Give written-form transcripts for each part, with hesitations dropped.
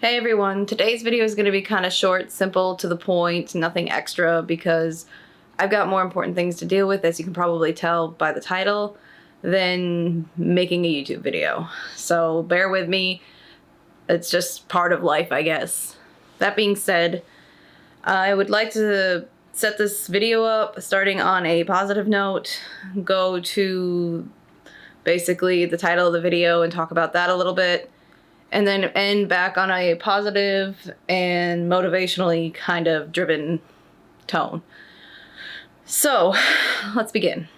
Hey everyone, today's video is going to be kind of short, simple, to the point, nothing extra because I've got more important things to deal with, as you can probably tell by the title, than making a YouTube video. So bear with me, it's just part of life, I guess. That being said, I would like to set this video up starting on a positive note, go to basically the title of the video and talk about that a little bit, and then end back on a positive and motivationally kind of driven tone. So let's begin.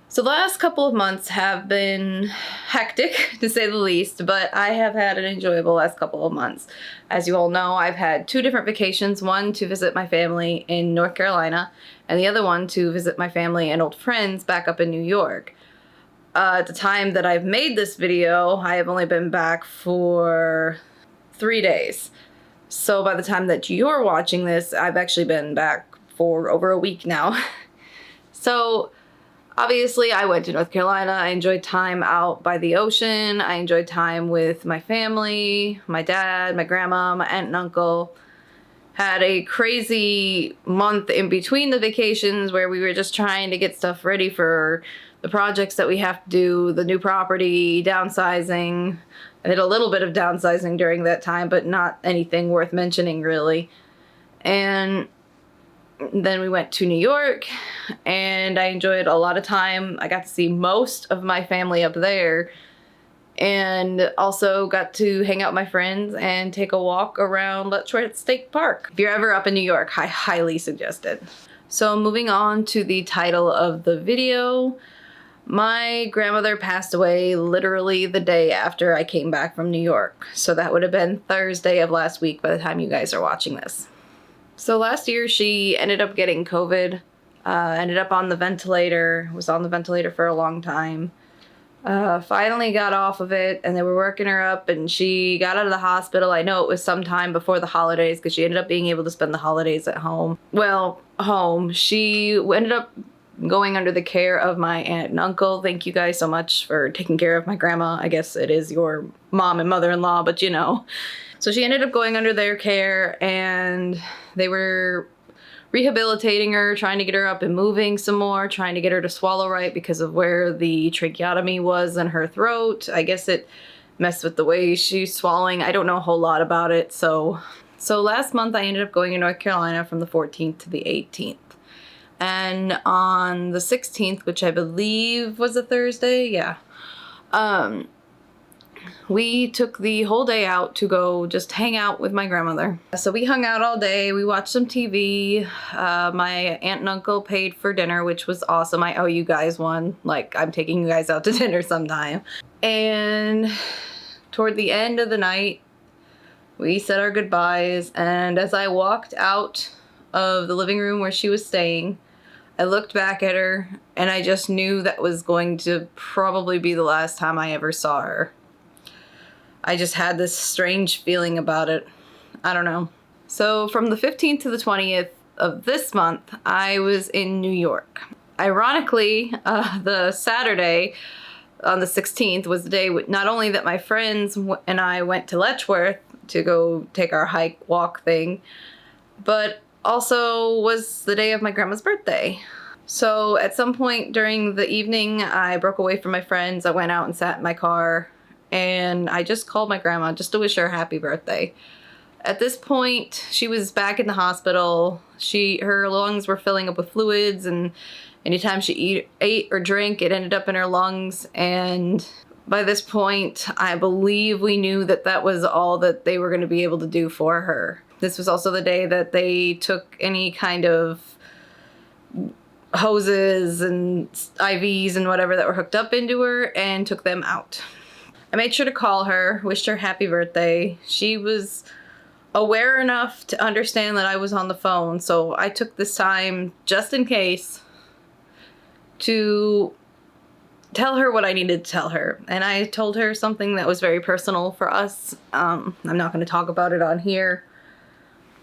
So the last couple of months have been hectic, to say the least, but I have had an enjoyable last couple of months. As you all know, I've had two different vacations, one to visit my family in North Carolina, and the other one to visit my family and old friends back up in New York. At the time that I've made this video, I have only been back for 3 days. So by the time that you're watching this, I've actually been back for over a week now. So obviously I went to North Carolina. I enjoyed time out by the ocean. I enjoyed time with my family, my dad, my grandma, my aunt and uncle. Had a crazy month in between the vacations where we were just trying to get stuff ready for the projects that we have to do, the new property, downsizing. I did a little bit of downsizing during that time, but not anything worth mentioning really. And then we went to New York and I enjoyed a lot of time. I got to see most of my family up there and also got to hang out with my friends and take a walk around Letchworth State Park. If you're ever up in New York, I highly suggest it. So moving on to the title of the video. My grandmother passed away literally the day after I came back from New York. So that would have been Thursday of last week by the time you guys are watching this. So last year she ended up getting COVID, ended up on the ventilator, was on the ventilator for a long time. Finally got off of it and they were working her up and she got out of the hospital. I know it was sometime before the holidays because she ended up being able to spend the holidays at home. Well, home. She ended up going under the care of my aunt and uncle. Thank you guys so much for taking care of my grandma. I guess it is your mom and mother-in-law, but you know. So she ended up going under their care and they were rehabilitating her, trying to get her up and moving some more, trying to get her to swallow right because of where the tracheotomy was in her throat. I guess it messed with the way she's swallowing. I don't know a whole lot about it. So last month I ended up going to North Carolina from the 14th to the 18th. And on the 16th, which I believe was a Thursday, yeah, we took the whole day out to go just hang out with my grandmother. So we hung out all day, we watched some TV, my aunt and uncle paid for dinner, which was awesome. I owe you guys one, like I'm taking you guys out to dinner sometime. And toward the end of the night, we said our goodbyes, and as I walked out of the living room where she was staying, I looked back at her and I just knew that was going to probably be the last time I ever saw her. I just had this strange feeling about it. I don't know. So from the 15th to the 20th of this month, I was in New York. Ironically, the Saturday on the 16th was the day not only that my friends and I went to Letchworth to go take our hike walk thing, but also was the day of my grandma's birthday. So at some point during the evening, I broke away from my friends. I went out and sat in my car and I just called my grandma just to wish her a happy birthday. At this point, she was back in the hospital. Her lungs were filling up with fluids, and anytime she ate or drank, it ended up in her lungs. And by this point, I believe we knew that that was all that they were going to be able to do for her. This was also the day that they took any kind of hoses and IVs and whatever that were hooked up into her and took them out. I made sure to call her, wished her happy birthday. She was aware enough to understand that I was on the phone, so I took this time, just in case, to tell her what I needed to tell her. And I told her something that was very personal for us. I'm not going to talk about it on here,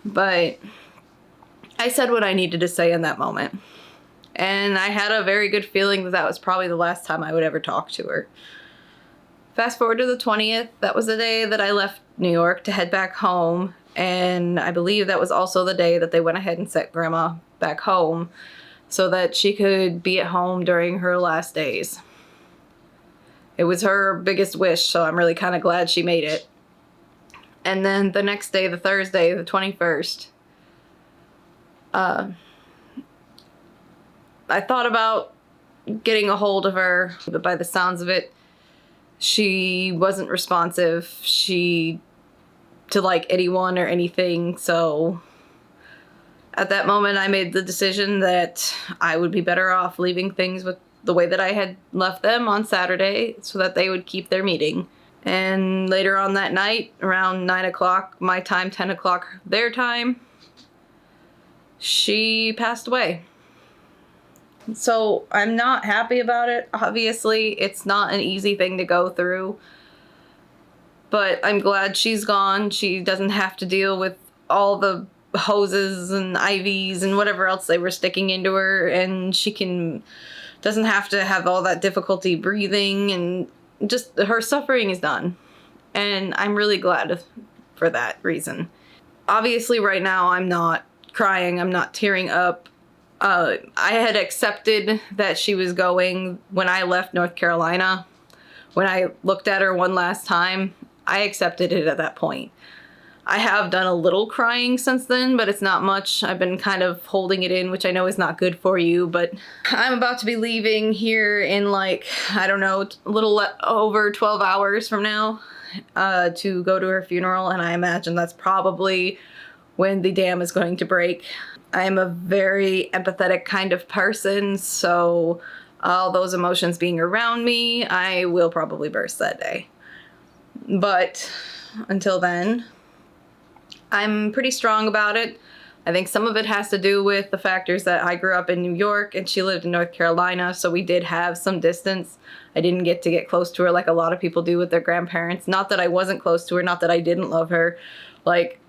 but I said what I needed to say in that moment. And I had a very good feeling that that was probably the last time I would ever talk to her. Fast forward to the 20th, that was the day that I left New York to head back home. And I believe that was also the day that they went ahead and sent Grandma back home so that she could be at home during her last days. It was her biggest wish, so I'm really kind of glad she made it. And then the next day, the Thursday, the 21st, I thought about getting a hold of her, but by the sounds of it, she wasn't responsive to like anyone or anything. So at that moment, I made the decision that I would be better off leaving things with the way that I had left them on Saturday so that they would keep their meeting. And later on that night, around 9 o'clock my time, 10 o'clock their time, she passed away. So I'm not happy about it. Obviously, it's not an easy thing to go through. But I'm glad she's gone. She doesn't have to deal with all the hoses and IVs and whatever else they were sticking into her. And she doesn't have to have all that difficulty breathing. And just her suffering is done. And I'm really glad for that reason. Obviously, right now, I'm not crying. I'm not tearing up. I had accepted that she was going when I left North Carolina. When I looked at her one last time, I accepted it at that point. I have done a little crying since then, but it's not much. I've been kind of holding it in, which I know is not good for you, but I'm about to be leaving here in like, I don't know, a little over 12 hours from now to go to her funeral, and I imagine that's probably when the dam is going to break. I am a very empathetic kind of person, so all those emotions being around me, I will probably burst that day. But until then, I'm pretty strong about it. I think some of it has to do with the factors that I grew up in New York and she lived in North Carolina, so we did have some distance. I didn't get to get close to her like a lot of people do with their grandparents. Not that I wasn't close to her, not that I didn't love her. Like,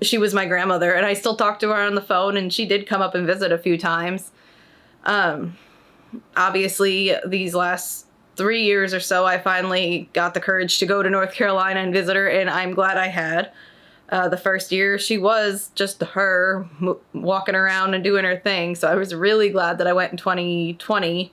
she was my grandmother, and I still talk to her on the phone, and she did come up and visit a few times. Obviously, these last 3 years or so, I finally got the courage to go to North Carolina and visit her, and I'm glad I had. The first year, she was just her walking around and doing her thing, so I was really glad that I went in 2020,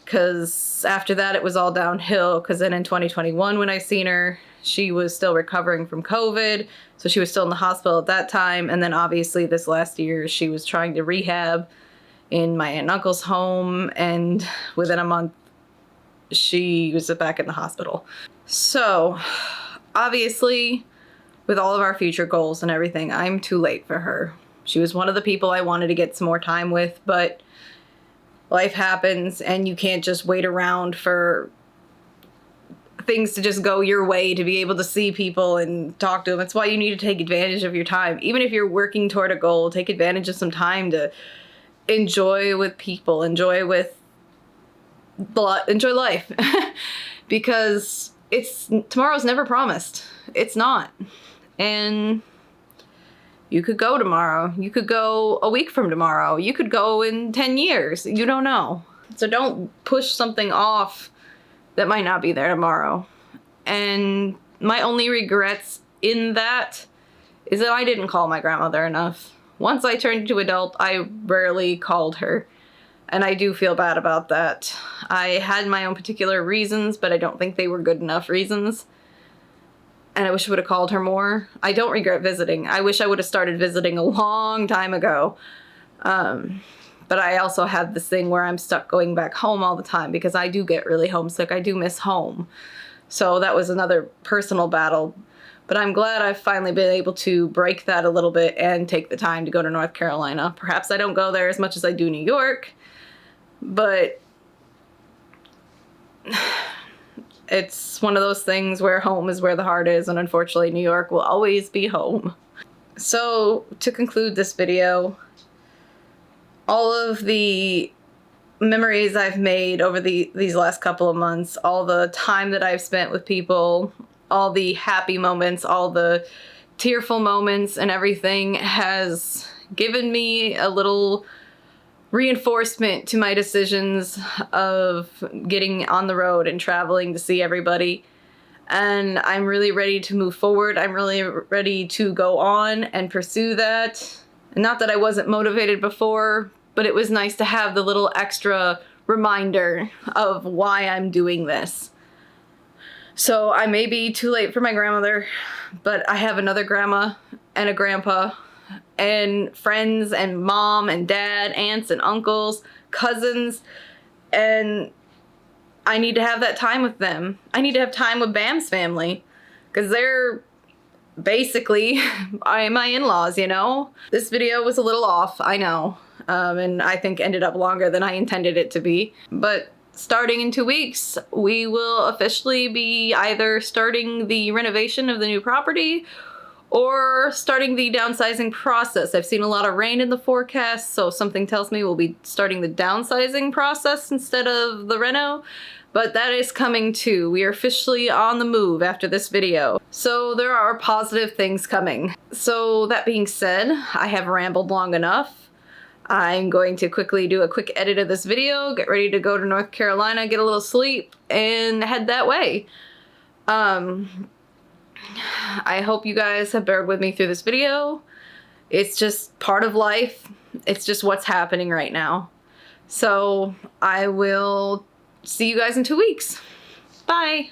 because after that, it was all downhill, because then in 2021, when I seen her, she was still recovering from COVID, so she was still in the hospital at that time. And then obviously this last year, she was trying to rehab in my aunt and uncle's home, and within a month, she was back in the hospital. So obviously, with all of our future goals and everything, I'm too late for her. She was one of the people I wanted to get some more time with, but life happens, and you can't just wait around for things to just go your way to be able to see people and talk to them. That's why you need to take advantage of your time. Even if you're working toward a goal, take advantage of some time to enjoy with people, enjoy life. Because tomorrow's never promised. It's not. And you could go tomorrow. You could go a week from tomorrow. You could go in 10 years. You don't know. So don't push something off that might not be there tomorrow. And my only regrets in that is that I didn't call my grandmother enough. Once I turned into adult, I rarely called her. And I do feel bad about that. I had my own particular reasons, but I don't think they were good enough reasons. And I wish I would have called her more. I don't regret visiting. I wish I would have started visiting a long time ago. But I also have this thing where I'm stuck going back home all the time because I do get really homesick. I do miss home. So that was another personal battle. But I'm glad I've finally been able to break that a little bit and take the time to go to North Carolina. Perhaps I don't go there as much as I do New York, but it's one of those things where home is where the heart is, and unfortunately New York will always be home. So to conclude this video, all of the memories I've made over these last couple of months, all the time that I've spent with people, all the happy moments, all the tearful moments and everything has given me a little reinforcement to my decisions of getting on the road and traveling to see everybody. and I'm really ready to move forward. I'm really ready to go on and pursue that. Not that I wasn't motivated before, but it was nice to have the little extra reminder of why I'm doing this. So I may be too late for my grandmother, but I have another grandma and a grandpa and friends and mom and dad, aunts and uncles, cousins, and I need to have that time with them. I need to have time with Bam's family because they're basically my in-laws, you know? This video was a little off, I know, and I think ended up longer than I intended it to be, but starting in 2 weeks, we will officially be either starting the renovation of the new property or starting the downsizing process. I've seen a lot of rain in the forecast, so something tells me we'll be starting the downsizing process instead of the reno, but that is coming too. We are officially on the move after this video. So there are positive things coming. So that being said, I have rambled long enough. I'm going to quickly do a quick edit of this video, get ready to go to North Carolina, get a little sleep, and head that way. I hope you guys have bared with me through this video. It's just part of life. It's just what's happening right now. So I will see you guys in 2 weeks. Bye.